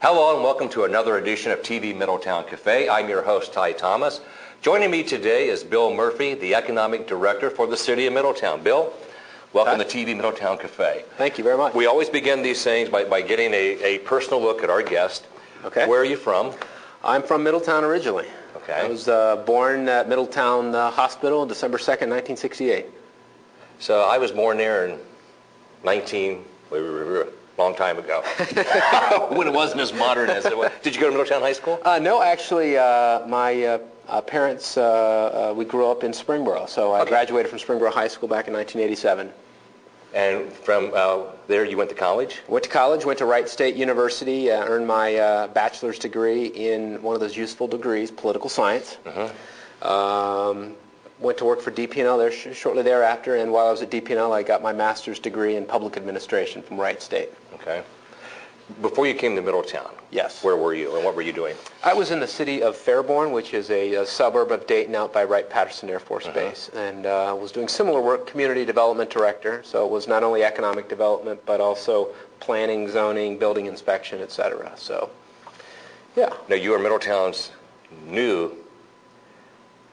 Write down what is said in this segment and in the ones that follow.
Hello and welcome to another edition of TV Middletown Cafe. I'm your host, Ty Thomas. Joining me today is Bill Murphy, the Economic Director for the City of Middletown. Bill, welcome to TV Middletown Cafe. Thank you very much. We always begin these things by getting a personal look at our guest. Okay. Where are you from? I'm from Middletown originally. Okay. I was born at Middletown Hospital December 2nd, 1968. So I was born there in long time ago, when it wasn't as modern as it was. Did you go to Middletown High School? No, actually, my parents, we grew up in Springboro, so I graduated from Springboro High School back in 1987. And from there you went to college? Went to college, went to Wright State University, earned my bachelor's degree in one of those useful degrees, political science. Went to work for DP&L there shortly thereafter, and while I was at DP&L, I got my master's degree in public administration from Wright State. Okay. Before you came to Middletown, yes, where were you and what were you doing? I was in the city of Fairborn, which is a suburb of Dayton out by Wright-Patterson Air Force Base, and was doing similar work, community development director, so it was not only economic development, but also planning, zoning, building inspection, etc. So, yeah. Now, you are Middletown's new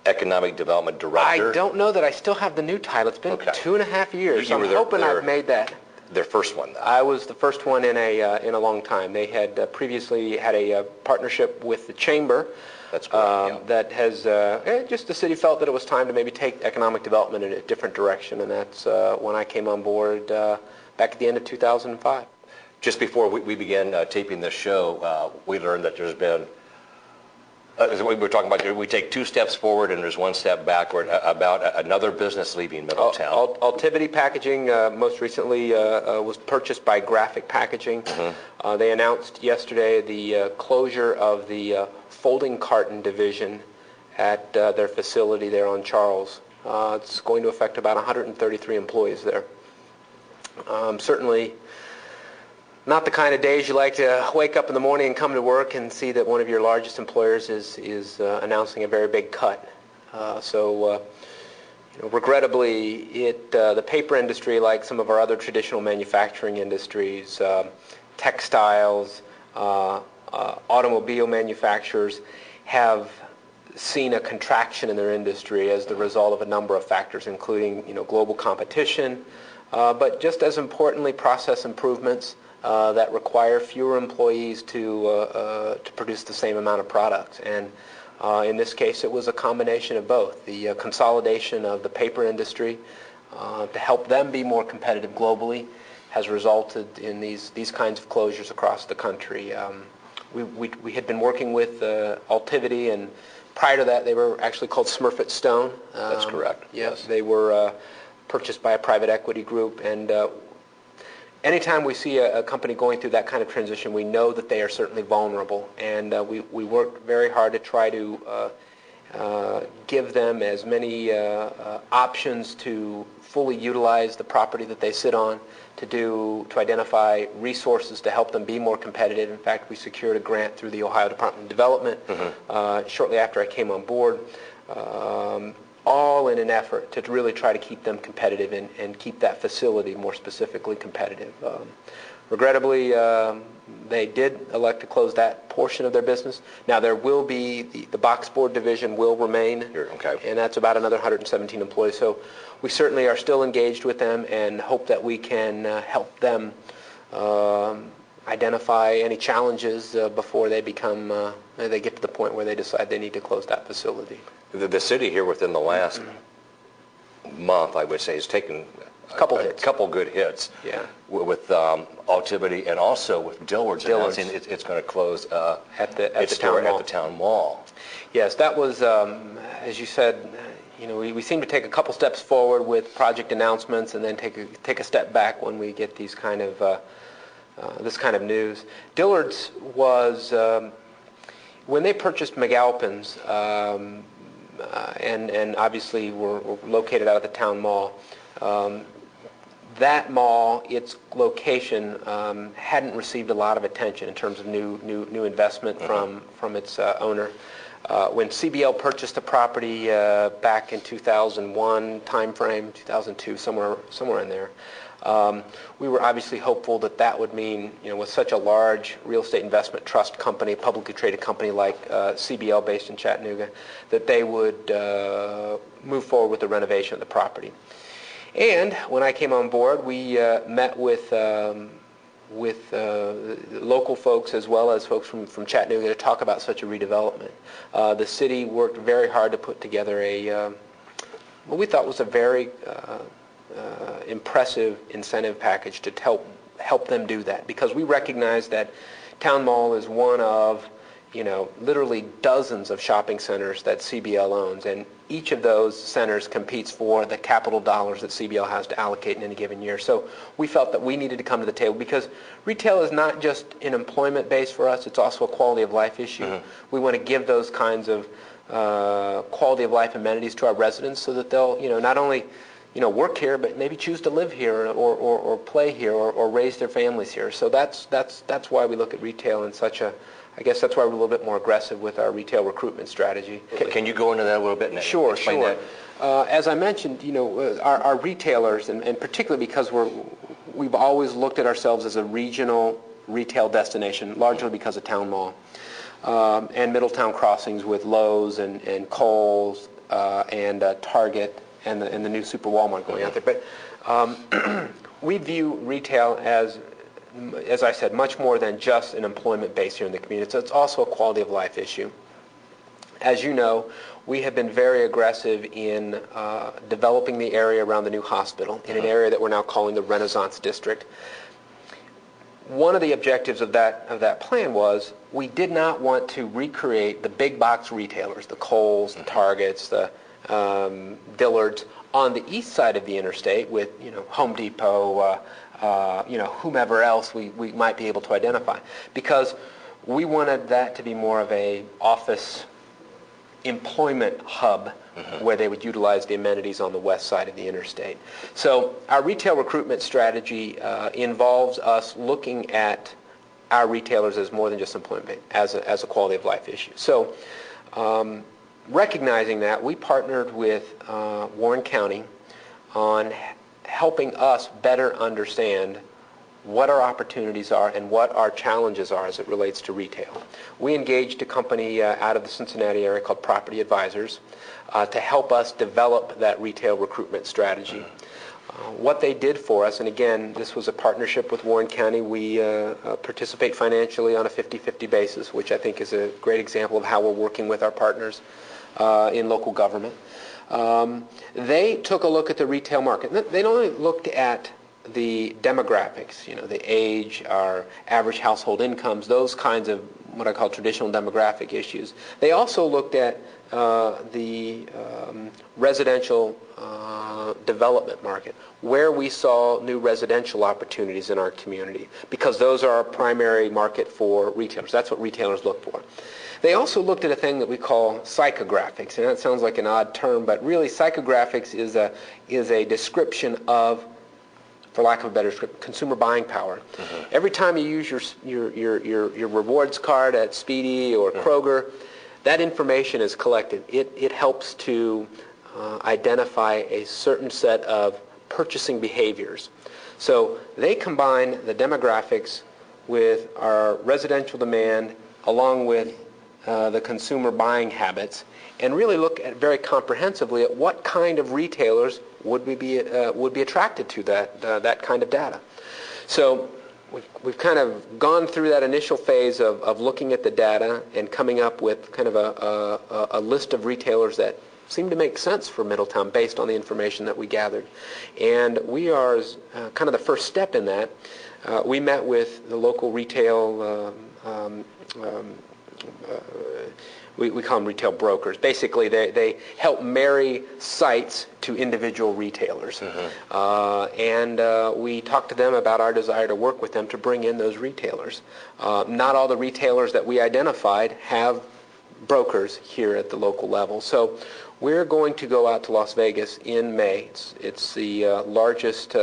Economic Development Director. I don't know that I still have the new title. It's been 2.5 years. You I'm were hoping I've made that. Their first one, though. I was the first one in a long time. They had previously had a partnership with the Chamber. That's correct. That has just the city felt that it was time to maybe take economic development in a different direction, and that's when I came on board back at the end of 2005. Just before we began taping this show, we learned that there's been, as we were talking about, we take 2 steps forward and there's 1 step backward about another business leaving Middletown. Altivity Packaging most recently was purchased by Graphic Packaging. They announced yesterday the closure of the folding carton division at their facility there on Charles. It's going to affect about 133 employees there. Certainly not the kind of days you like to wake up in the morning and come to work and see that one of your largest employers is announcing a very big cut. Regrettably, the paper industry, like some of our other traditional manufacturing industries, textiles, automobile manufacturers, have seen a contraction in their industry as the result of a number of factors, including global competition, but just as importantly, process improvements that require fewer employees to produce the same amount of products. And in this case, it was a combination of both. The consolidation of the paper industry to help them be more competitive globally has resulted in these kinds of closures across the country. We had been working with Altivity, and prior to that, they were actually called Smurfit Stone. That's correct. Yes, they were purchased by a private equity group, and anytime we see a company going through that kind of transition, we know that they are certainly vulnerable, and we work very hard to try to give them as many options to fully utilize the property that they sit on, to identify resources to help them be more competitive. In fact, we secured a grant through the Ohio Department of Development shortly after I came on board, all in an effort to really try to keep them competitive and keep that facility more specifically competitive. Regrettably, they did elect to close that portion of their business. Now, there will be, the box board division will remain, and that's about another 117 employees. So we certainly are still engaged with them and hope that we can help them identify any challenges before they get to the point where they decide they need to close that facility. The city here within the last month, I would say, has taken a couple good hits. Yeah. With Altivity and also with Dillard's announcing it's going to close at the town mall. Yes, that was, as you said, we seem to take a couple steps forward with project announcements and then take a step back when we get these kind of this kind of news. Dillard's was when they purchased McAlpin's, and obviously were located out of the town mall. That mall, its location, hadn't received a lot of attention in terms of new investment from its owner. When CBL purchased the property back in 2001 timeframe, 2002, somewhere in there, we were obviously hopeful that that would mean, with such a large real estate investment trust company, publicly traded company like CBL based in Chattanooga, that they would move forward with the renovation of the property. And when I came on board, we met with local folks as well as folks from Chattanooga to talk about such a redevelopment. The city worked very hard to put together what we thought was a very impressive incentive package to help them do that, because we recognize that Town Mall is one of literally dozens of shopping centers that CBL owns, and each of those centers competes for the capital dollars that CBL has to allocate in any given year. So we felt that we needed to come to the table, because retail is not just an employment base for us, it's also a quality of life issue. Mm-hmm. We want to give those kinds of quality of life amenities to our residents so that they'll not only work here, but maybe choose to live here or play here or raise their families here. So that's why we look at retail in such a, I guess that's why we're a little bit more aggressive with our retail recruitment strategy. Can you go into that a little bit? Sure. As I mentioned, our retailers, and particularly because we've always looked at ourselves as a regional retail destination, largely because of Town Mall and Middletown crossings with Lowe's and Kohl's and Target and the new Super Walmart going out there. But we view retail as I said, much more than just an employment base here in the community. So it's also a quality of life issue. As you know, we have been very aggressive in developing the area around the new hospital in an area that we're now calling the Renaissance District. One of the objectives of that plan was we did not want to recreate the big box retailers, the Kohl's, the Targets, the Dillard's, on the east side of the interstate with Home Depot, whomever else we might be able to identify, because we wanted that to be more of a office employment hub where they would utilize the amenities on the west side of the interstate. So our retail recruitment strategy involves us looking at our retailers as more than just employment, as a quality of life issue. So recognizing that, we partnered with Warren County on helping us better understand what our opportunities are and what our challenges are as it relates to retail. We engaged a company out of the Cincinnati area called Property Advisors to help us develop that retail recruitment strategy. What they did for us, and again, this was a partnership with Warren County. We participate financially on a 50-50 basis, which I think is a great example of how we're working with our partners in local government. They took a look at the retail market. They not only looked at the demographics, the age, our average household incomes, those kinds of what I call traditional demographic issues. They also looked at the residential development market, where we saw new residential opportunities in our community, because those are our primary market for retailers. That's what retailers look for. They also looked at a thing that we call psychographics, and that sounds like an odd term, but really psychographics is a description of, for lack of a better description, consumer buying power. Mm-hmm. Every time you use your rewards card at Speedy or Kroger, that information is collected. It helps to identify a certain set of purchasing behaviors. So they combine the demographics with our residential demand along with the consumer buying habits, and really look at very comprehensively at what kind of retailers would be attracted to that kind of data. So we've kind of gone through that initial phase of looking at the data and coming up with kind of a list of retailers that seemed to make sense for Middletown based on the information that we gathered. And we are kind of the first step in that. We met with the local retail we call them retail brokers. Basically, they help marry sites to individual retailers. Mm-hmm. And we talked to them about our desire to work with them to bring in those retailers. Not all the retailers that we identified have brokers here at the local level. So we're going to go out to Las Vegas in May. It's the largest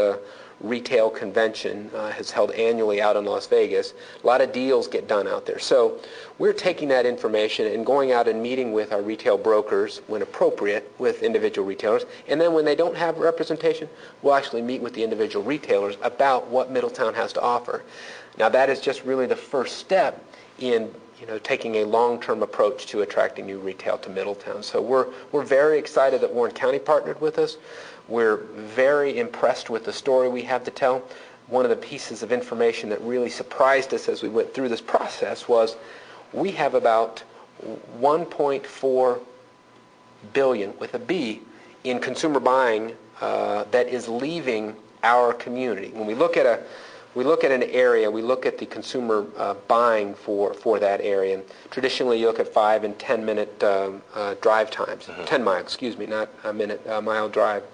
retail convention is held annually out in Las Vegas. A lot of deals get done out there. So we're taking that information and going out and meeting with our retail brokers when appropriate with individual retailers. And then when they don't have representation, we'll actually meet with the individual retailers about what Middletown has to offer. Now that is just really the first step in taking a long-term approach to attracting new retail to Middletown. So we're very excited that Warren County partnered with us. We're very impressed with the story we have to tell. One of the pieces of information that really surprised us as we went through this process was we have about 1.4 billion with a B in consumer buying that is leaving our community. When we look at an area, we look at the consumer buying for that area. And traditionally, you look at 5 and 10 minute drive times, 10 mile, excuse me, not a minute, mile drive.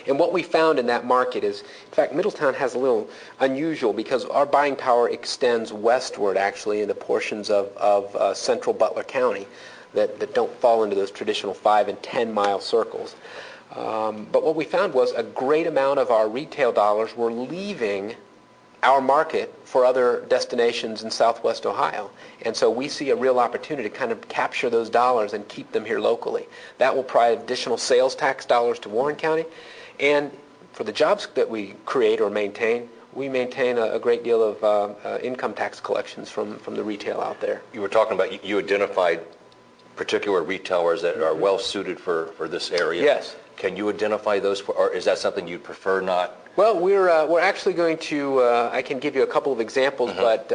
And what we found in that market is, in fact, Middletown has a little unusual because our buying power extends westward, actually, in the portions of central Butler County that don't fall into those traditional 5 and 10 mile circles. But what we found was a great amount of our retail dollars were leaving our market for other destinations in Southwest Ohio. And so we see a real opportunity to kind of capture those dollars and keep them here locally. That will provide additional sales tax dollars to Warren County. And for the jobs that we create or maintain, we maintain a great deal of income tax collections from the retail out there. You were talking about, you identified particular retailers that are well suited for this area. Yes. Can you identify those, or is that something you'd prefer not? Well, we're actually going to. I can give you a couple of examples, but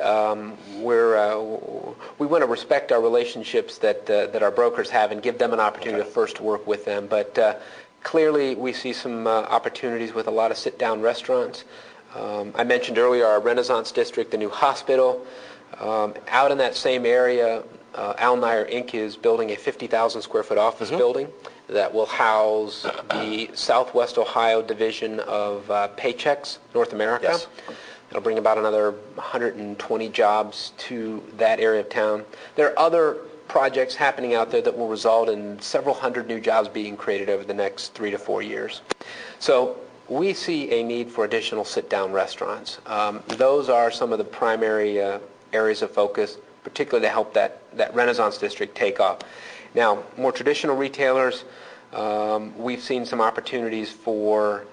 we want to respect our relationships that our brokers have and give them an opportunity to first work with them. But clearly, we see some opportunities with a lot of sit-down restaurants. I mentioned earlier our Renaissance District, the new hospital. Out in that same area, Al Nair Inc. is building a 50,000 square foot office building that will house the Southwest Ohio division of Paychex North America. Yes. It'll bring about another 120 jobs to that area of town. There are other projects happening out there that will result in several hundred new jobs being created over the next 3 to 4 years. So we see a need for additional sit-down restaurants. Those are some of the primary areas of focus, particularly to help that Renaissance District take off. Now, more traditional retailers, we've seen some opportunities for,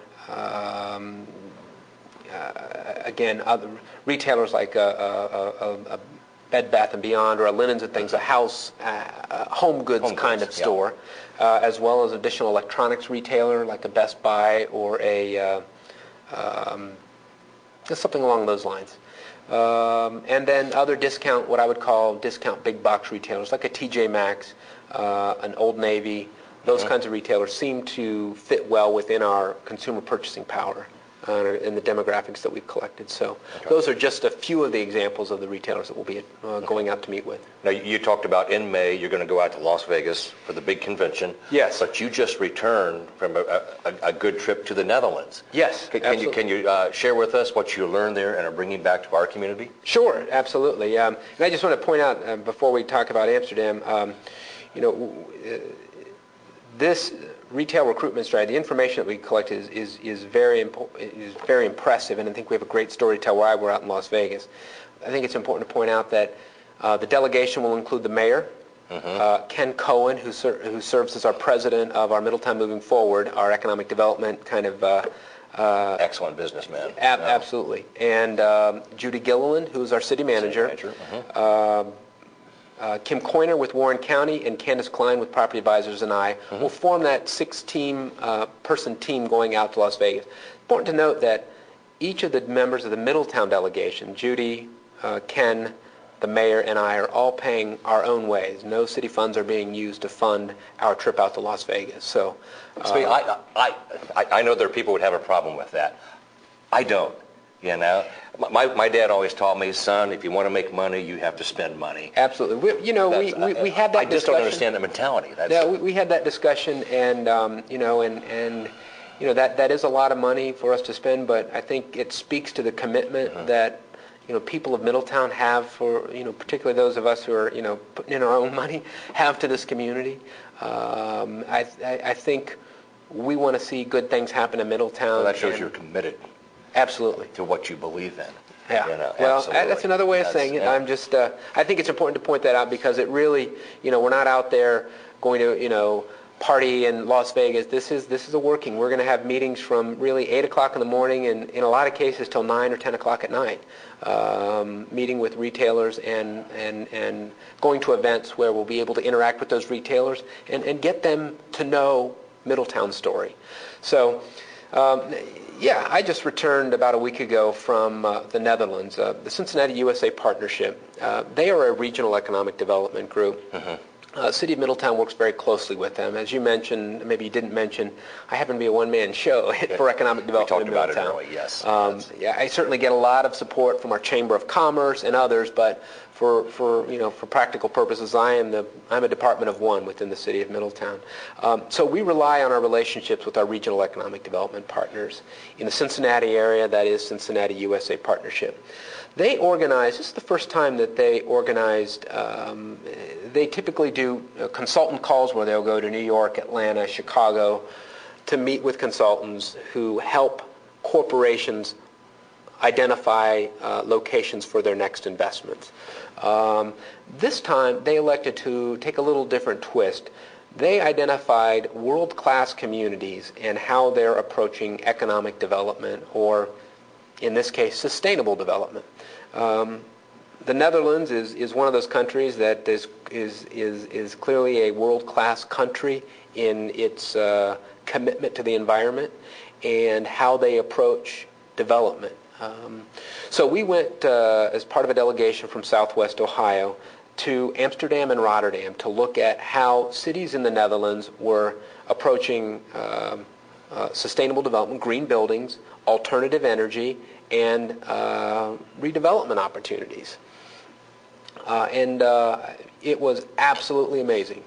again, other retailers like a Bed Bath & Beyond or a Linens and Things, a house, home goods kind of store, as well as additional electronics retailer like a Best Buy or a just something along those lines. And then other discount, what I would call discount big box retailers like a TJ Maxx, an Old Navy, those kinds of retailers seem to fit well within our consumer purchasing power and the demographics that we've collected. So those are just a few of the examples of the retailers that we'll be going out to meet with. Now, you talked about in May you're going to go out to Las Vegas for the big convention. Yes. But you just returned from a good trip to the Netherlands. Yes, absolutely. Can you share with us what you learned there and are bringing back to our community? Sure, absolutely. And I just want to point out before we talk about Amsterdam, this retail recruitment strategy, the information that we collected is very impressive, and I think we have a great story to tell why we're out in Las Vegas. I think it's important to point out that the delegation will include the mayor, Ken Cohen, who serves as our president of our Middletown Moving Forward, our economic development kind of excellent businessman. Absolutely, and Judy Gilliland, who is our city manager. Kim Coiner with Warren County and Candace Klein with Property Advisors and I will form that 6-person team going out to Las Vegas. Important to note that each of the members of the Middletown delegation, Judy, Ken, the mayor, and I, are all paying our own ways. No city funds are being used to fund our trip out to Las Vegas. So, I know there are people who would have a problem with that. I don't. You know, my dad always taught me, son, if you want to make money, you have to spend money. Absolutely. We had that discussion. I just don't understand the mentality. We had that discussion, and that is a lot of money for us to spend, but I think it speaks to the commitment that people of Middletown have for, particularly those of us who are, putting in our own money, have to this community. I think we want to see good things happen in Middletown. Well, that shows you're committed. Absolutely. to what you believe in. Yeah. Well, that's another way of saying it. Yeah. I think it's important to point that out because it really, we're not out there going to, party in Las Vegas. This is a working. We're going to have meetings from really 8 o'clock in the morning and in a lot of cases till 9 or 10 o'clock at night, meeting with retailers and going to events where we'll be able to interact with those retailers and get them to know Middletown's story. So, yeah, I just returned about a week ago from the Netherlands, the Cincinnati USA Partnership. They are a regional economic development group. Mm-hmm. City of Middletown works very closely with them. As you mentioned, maybe you didn't mention, I happen to be a one-man show for economic development in Middletown. We talked about it earlier, yes. Yeah, I certainly get a lot of support from our Chamber of Commerce and others, but for practical purposes, I'm a department of one within the City of Middletown. So we rely on our relationships with our regional economic development partners in the Cincinnati area. That is Cincinnati USA Partnership. They organized, this is the first time that they organized, they typically do consultant calls where they'll go to New York, Atlanta, Chicago to meet with consultants who help corporations identify locations for their next investments. This time they elected to take a little different twist. They identified world-class communities and how they're approaching economic development, or in this case, sustainable development. The Netherlands is one of those countries that is clearly a world-class country in its commitment to the environment and how they approach development. So we went as part of a delegation from Southwest Ohio to Amsterdam and Rotterdam to look at how cities in the Netherlands were approaching sustainable development, green buildings, alternative energy, and redevelopment opportunities. And it was absolutely amazing.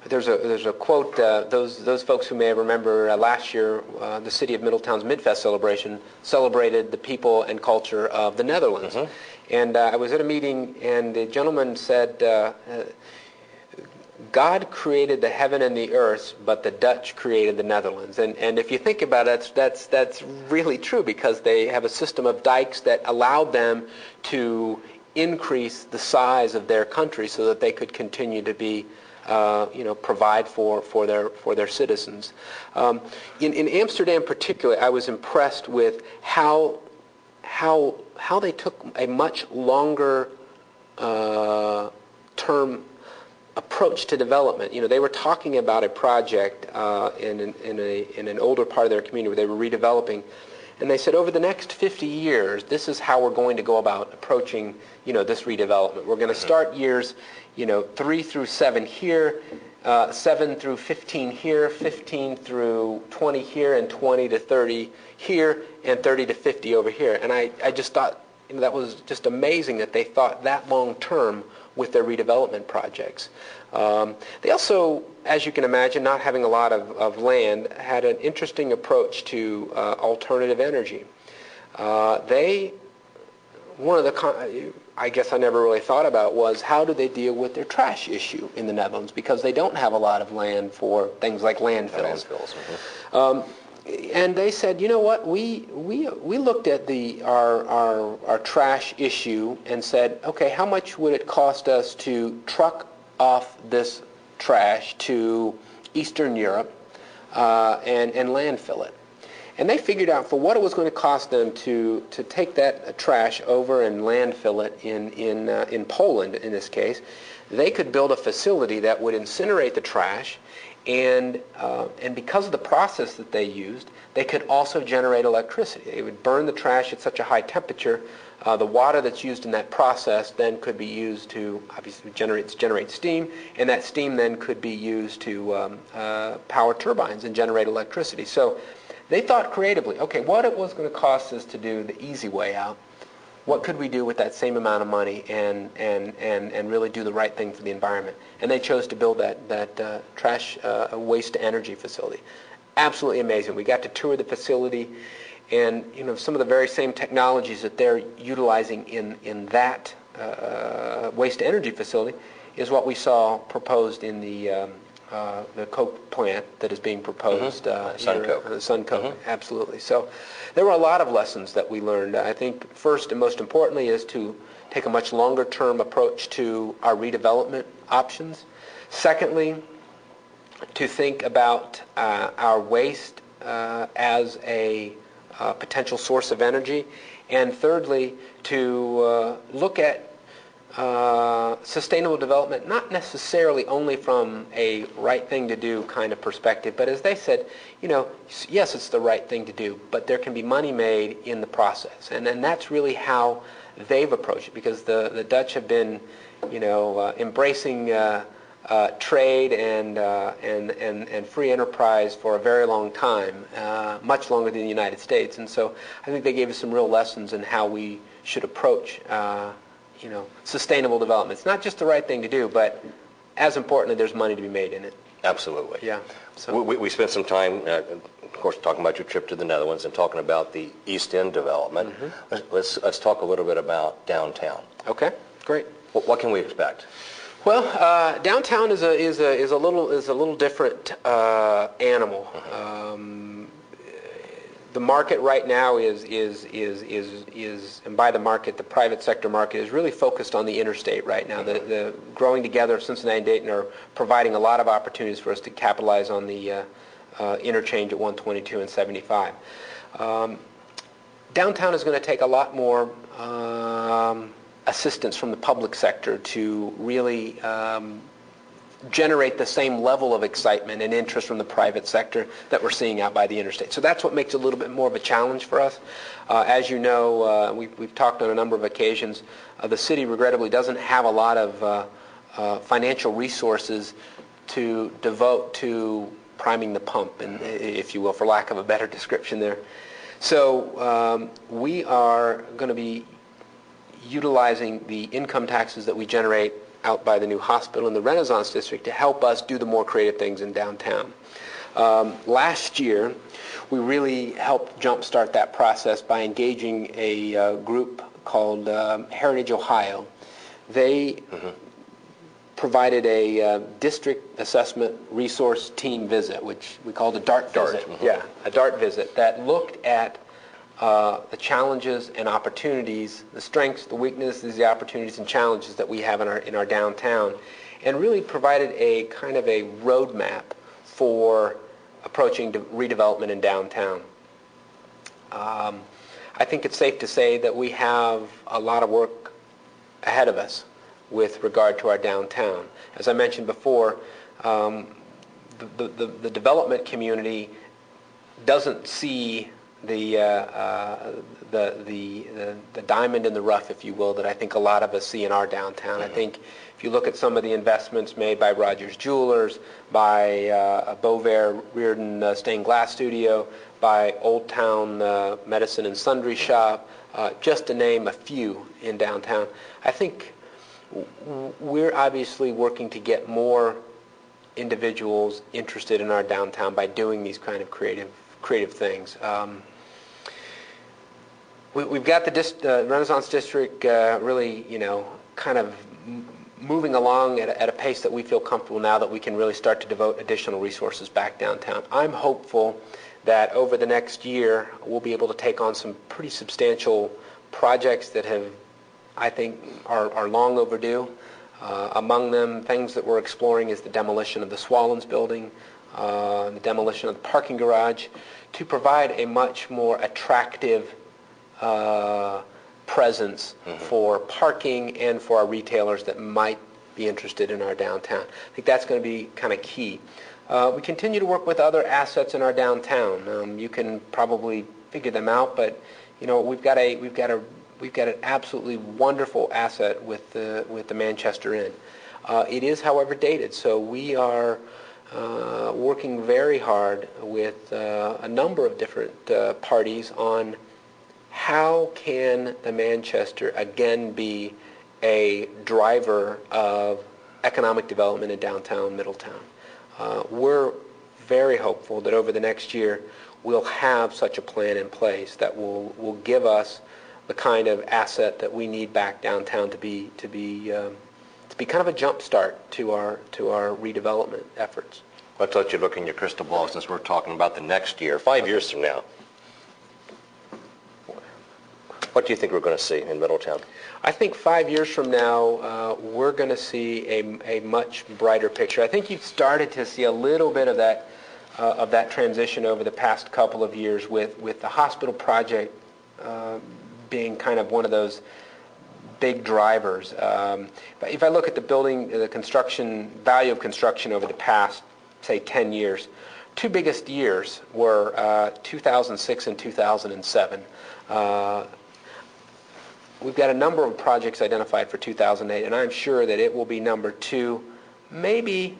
There's a quote, those folks who may remember last year, the City of Middletown's Midfest celebration celebrated the people and culture of the Netherlands. Mm-hmm. And I was at a meeting, and the gentleman said, God created the heaven and the earth, but the Dutch created the Netherlands. And if you think about it, that's really true, because they have a system of dikes that allowed them to increase the size of their country so that they could continue to be, provide for their citizens. In Amsterdam particularly, I was impressed with how they took a much longer term approach to development. They were talking about a project in an older part of their community where they were redeveloping, and they said over the next 50 years, this is how we're going to go about approaching, this redevelopment. We're going to start years, 3 through 7 here, 7 through 15 here, 15 through 20 here, and 20 to 30 here, and 30 to 50 over here. And I just thought that was just amazing that they thought that long term with their redevelopment projects. They also, as you can imagine, not having a lot of land, had an interesting approach to alternative energy. One of the, I guess I never really thought about was how do they deal with their trash issue in the Netherlands, because they don't have a lot of land for things like landfills. Mm-hmm. And they said, you know what, we looked at our trash issue and said, okay, how much would it cost us to truck off this trash to Eastern Europe and landfill it? And they figured out for what it was going to cost them to take that trash over and landfill it in Poland, in this case, they could build a facility that would incinerate the trash. And because of the process that they used, they could also generate electricity. They would burn the trash at such a high temperature. The water that's used in that process then could be used to obviously generate steam, and that steam then could be used to power turbines and generate electricity. So they thought creatively, okay, what it was going to cost us to do the easy way out, what could we do with that same amount of money and really do the right thing for the environment? And they chose to build that trash waste to energy facility. Absolutely amazing. We got to tour the facility, and some of the very same technologies that they're utilizing in that waste to energy facility is what we saw proposed in the the coke plant that is being proposed. Suncoke. Suncoke, absolutely. So there were a lot of lessons that we learned. I think first and most importantly is to take a much longer term approach to our redevelopment options. Secondly, to think about our waste as a potential source of energy. And thirdly, to look at sustainable development, not necessarily only from a right thing to do kind of perspective, but as they said, yes, it's the right thing to do, but there can be money made in the process. And that's really how they've approached it, because the Dutch have been, embracing trade and free enterprise for a very long time, much longer than the United States. And so I think they gave us some real lessons in how we should approach sustainable development. It's not just the right thing to do, but as importantly, there's money to be made in it. Absolutely. Yeah. So we spent some time, of course, talking about your trip to the Netherlands and talking about the East End development. Let's talk a little bit about downtown. Okay, great. What can we expect? Well, downtown is a little different animal. The market right now is, and by the market, the private sector market is really focused on the interstate right now. The growing together of Cincinnati and Dayton are providing a lot of opportunities for us to capitalize on the interchange at 122 and 75. Downtown is going to take a lot more assistance from the public sector to really generate the same level of excitement and interest from the private sector that we're seeing out by the interstate. So that's what makes it a little bit more of a challenge for us. As you know, we've talked on a number of occasions, the city regrettably doesn't have a lot of financial resources to devote to priming the pump, and if you will, for lack of a better description there. So we are going to be utilizing the income taxes that we generate out by the new hospital in the Renaissance District to help us do the more creative things in downtown. Last year, we really helped jumpstart that process by engaging a group called Heritage Ohio. They provided a district assessment resource team visit, which we called a DART visit. Yeah, a DART visit that looked at the challenges and opportunities, the strengths, the weaknesses, the opportunities and challenges that we have in our downtown, and really provided a kind of a roadmap for approaching redevelopment in downtown. I think it's safe to say that we have a lot of work ahead of us with regard to our downtown. As I mentioned before, the development community doesn't see the diamond in the rough, if you will, that I think a lot of us see in our downtown. I think if you look at some of the investments made by Rogers Jewelers, by Bovair Reardon Stained Glass Studio, by Old Town Medicine and Sundry Shop, just to name a few in downtown, I think we're obviously working to get more individuals interested in our downtown by doing these kind of creative things. We've got the Renaissance District really, kind of moving along at a pace that we feel comfortable now that we can really start to devote additional resources back downtown. I'm hopeful that over the next year we'll be able to take on some pretty substantial projects that I think are long overdue. Among them, things that we're exploring is the demolition of the Swallens building, the demolition of the parking garage, to provide a much more attractive presence for parking and for our retailers that might be interested in our downtown. I think that's going to be kind of key. We continue to work with other assets in our downtown. You can probably figure them out, but we've got an absolutely wonderful asset with the Manchester Inn. It is, however, dated, so we are working very hard with a number of different parties on how can the Manchester again be a driver of economic development in downtown Middletown. We're very hopeful that over the next year we'll have such a plan in place that will give us the kind of asset that we need back downtown to be kind of a jump start to our redevelopment efforts. Let's let you look in your crystal ball since we're talking about the next year. 5 years from now, what do you think we're going to see in Middletown? I think 5 years from now, we're going to see a much brighter picture. I think you've started to see a little bit of that transition over the past couple of years with the hospital project being kind of one of those big drivers. But if I look at the construction value of construction over the past, say, 10 years, two biggest years were 2006 and 2007. We've got a number of projects identified for 2008, and I'm sure that it will be number two, maybe,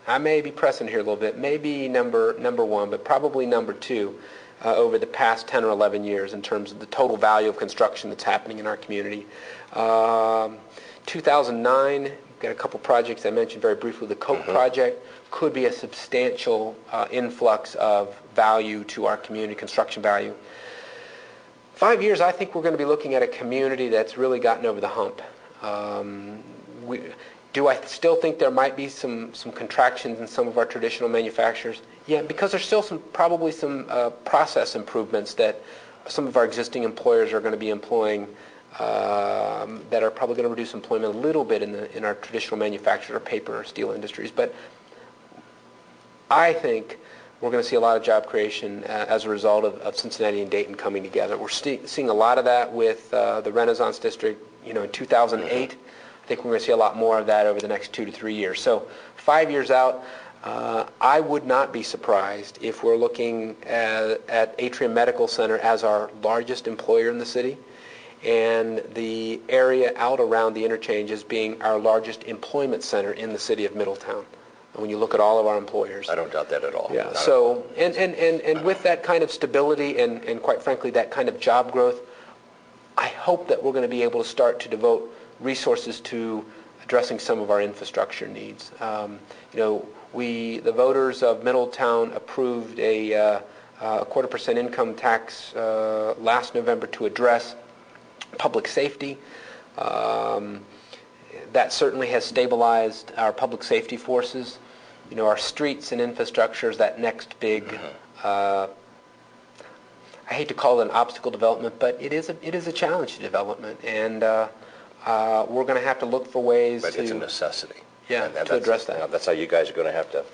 I may be pressing here a little bit, maybe number one, but probably number two over the past 10 or 11 years in terms of the total value of construction that's happening in our community. 2009, we've got a couple projects I mentioned very briefly. The Coke project could be a substantial influx of value to our community, construction value. 5 years, I think we're going to be looking at a community that's really gotten over the hump. Do I still think there might be some contractions in some of our traditional manufacturers? Yeah, because there's still probably some process improvements that some of our existing employers are going to be employing that are probably going to reduce employment a little bit in our traditional manufactured or paper or steel industries. But I think we're going to see a lot of job creation as a result of Cincinnati and Dayton coming together. We're seeing a lot of that with the Renaissance District, in 2008. I think we're going to see a lot more of that over the next 2 to 3 years. So 5 years out, I would not be surprised if we're looking at Atrium Medical Center as our largest employer in the city, and the area out around the interchange as being our largest employment center in the city of Middletown. When you look at all of our employers. I don't doubt that at all. Yeah. So, and with that kind of stability and quite frankly that kind of job growth, I hope that we're going to be able to start to devote resources to addressing some of our infrastructure needs. The voters of Middletown approved a 0.25% income tax last November to address public safety. That certainly has stabilized our public safety forces. Our streets and infrastructure is that next big, I hate to call it an obstacle development, but it is a challenge to development, and we're going to have to look for ways But it's a necessity. Yeah, to address that. That's how you guys are going to have to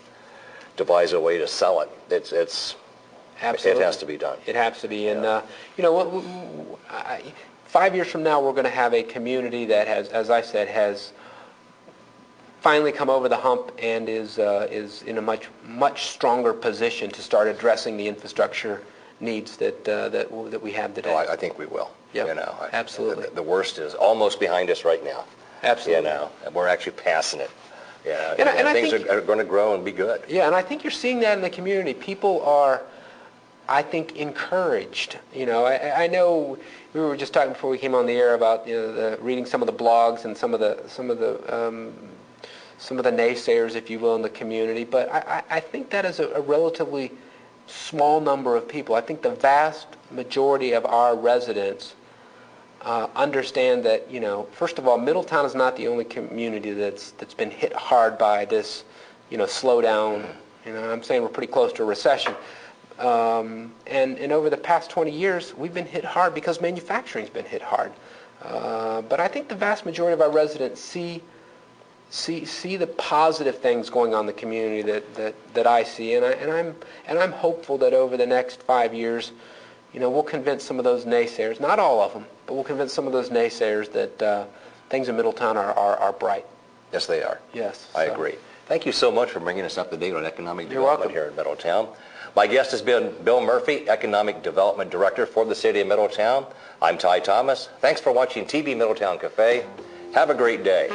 devise a way to sell it. It's Absolutely. It has to be done. It has to be. And, 5 years from now, we're going to have a community that has, as I said, has finally come over the hump and is in a much stronger position to start addressing the infrastructure needs that we have today. No, I think we will. Yep. Absolutely. The worst is almost behind us right now. Absolutely. And we're actually passing it. Yeah. And things are going to grow and be good. Yeah, and I think you're seeing that in the community. People are, I think, encouraged. I know we were just talking before we came on the air about reading some of the blogs and some of the naysayers, if you will, in the community. But I think that is a relatively small number of people. I think the vast majority of our residents understand that, first of all, Middletown is not the only community that's been hit hard by this, slowdown. I'm saying we're pretty close to a recession. And over the past 20 years, we've been hit hard because manufacturing's been hit hard. But I think the vast majority of our residents see the positive things going on in the community that I see, and I'm hopeful that over the next 5 years, we'll convince some of those naysayers, not all of them, but we'll convince some of those naysayers that things in Middletown are bright. Yes, they are. Yes. I agree. Thank you so much for bringing us up to date on economic You're development welcome. here in Middletown. My guest has been Bill Murphy, Economic Development Director for the City of Middletown. I'm Ty Thomas. Thanks for watching TV Middletown Cafe. Have a great day.